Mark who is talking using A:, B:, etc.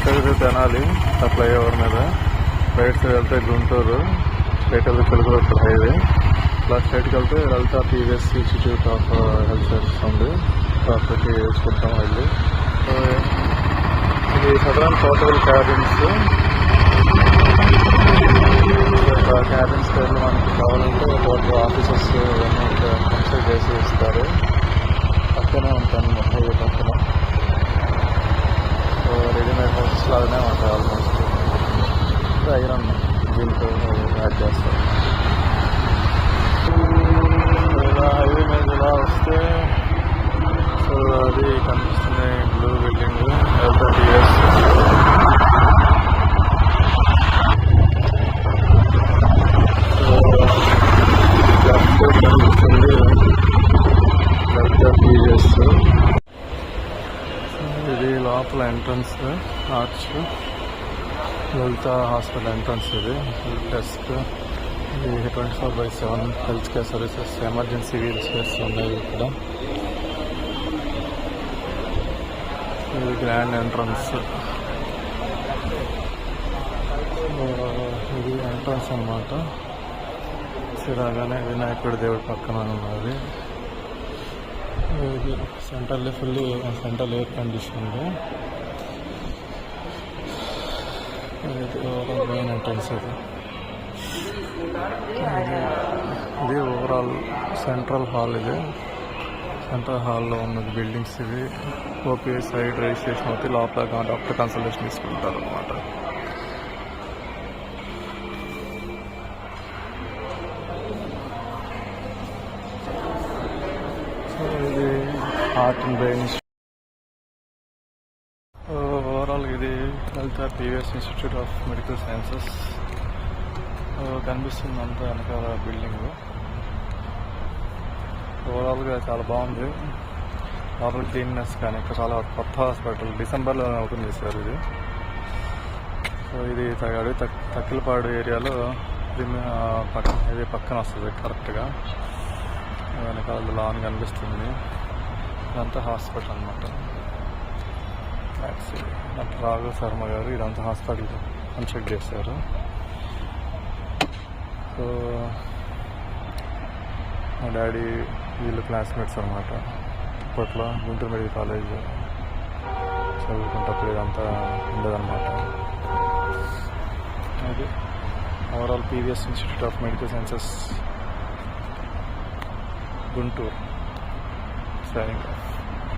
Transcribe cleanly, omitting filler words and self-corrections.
A: Side Tenali flyover మీద, right side వెళ్తే Guntur, straight వెళ్తే చిలకలూరు హైవే, ఇలా స్ట్రైట్కి వెళ్తే Lalitha PVS institute of health sciences ఉంది. అక్కడికి వేసుకుంటాం వెళ్ళి. ఇది సదరన్ పోర్టబుల్ క్యాబిన్స్. క్యాబిన్స్ పేర్లు మనకి కావాలంటే పోర్టబుల్ ఆఫీసెస్ ఇవన్నీ కన్స్ట్రక్ట్ చేసి ఇస్తారు. పక్కనే ఉంటాను హైవే పక్కన. రెడీమేడ్ హౌసెస్ లాగానే ఉంటాయి ఆల్మోస్ట్. ఐరన్ దీంతో యాడ్ చేస్తారు. ఇలా హైవే మీద ఇలా వస్తే సో అది కనిపిస్తుంది బ్లూ బిల్డింగ్ LTS. ఇది లోపల entrance arch, Lalitha hospital entrance. ఇది డెస్క్. ఇది 24/7 health care services, emergency wheel chairs ఉన్నాయి ఇక్కడ. ఇది గ్రాండ్ ఎంట్రన్స్. ఇది ఎంట్రన్స్ అన్నమాట. రాగానే వినాయకుడి దేవుడి పక్కన ఉన్నది. ఇది సెంట్రల్ ఎయిర్ కండిషన్డ్. ఇది మెయిన్ ఎంట్రన్స్. ఇది ఓవరాల్ సెంట్రల్ హాల్. ఇది సెంట్రల్ హాల్లో ఉన్నది బిల్డింగ్స్. ఇవి ఓపీ సైడ్ రిజిస్ట్రేషన్ అవుతాయి. లోపల డాక్టర్ కన్సల్టేషన్ తీసుకుంటారు అన్నమాట. సో ఇది హార్ట్ అండ్ బ్రెయిన్. ఓవరాల్ ఇది Lalitha PVS institute of medical sciences కనిపిస్తుంది అంతా వెనకాల బిల్డింగ్. ఓవరాల్గా చాలా బాగుంది. లోపల క్లీన్నెస్ కానీ ఇక్కడ చాలా కొత్త హాస్పిటల్ డిసెంబర్లో ఓపెన్ చేశారు ఇది. సో ఇది తక్కిలపాడు ఏరియాలో హైవే పక్కన వస్తుంది కరెక్ట్గా. వెనకాల లాన్ కనిపిస్తుంది. ఇదంతా హాస్పిటల్ అన్నమాట. డాక్టర్ రాఘవ్ శర్మ గారు ఇదంతా హాస్పిటల్ కన్స్ట్రక్ట్ చేశారు. సో మా డాడీ వీళ్ళు క్లాస్మేట్స్ అనమాట. అప్పట్లో గుంటూరు మెడికల్ కాలేజ్ చదువుకుంటప్పుడు ఇదంతా ఉండదన్నమాట. అది overall PVS institute of medical sciences Guntur. Signing off.